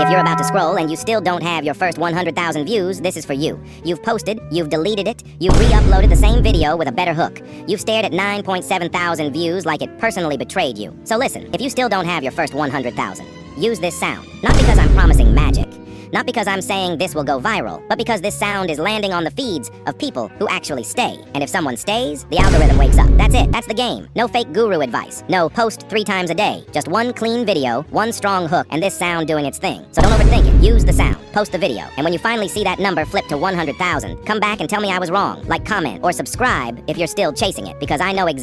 If you're about to scroll and you still don't have your first 100,000 views, this is for you. You've posted, you've deleted it, you've re-uploaded the same video with a better hook. You've stared at 9.7 thousand views like it personally betrayed you. So listen, if you still don't have your first 100,000, use this sound. Not because I'm promising magic. Not because I'm saying this will go viral, but because this sound is landing on the feeds of people who actually stay. And if someone stays, the algorithm wakes up. That's it. That's the game. No fake guru advice. No post 3 times a day. Just one clean video, one strong hook, and this sound doing its thing. So don't overthink it. Use the sound. Post the video. And when you finally see that number flip to 100,000, come back and tell me I was wrong. Like, comment, or subscribe if you're still chasing it, because I know exactly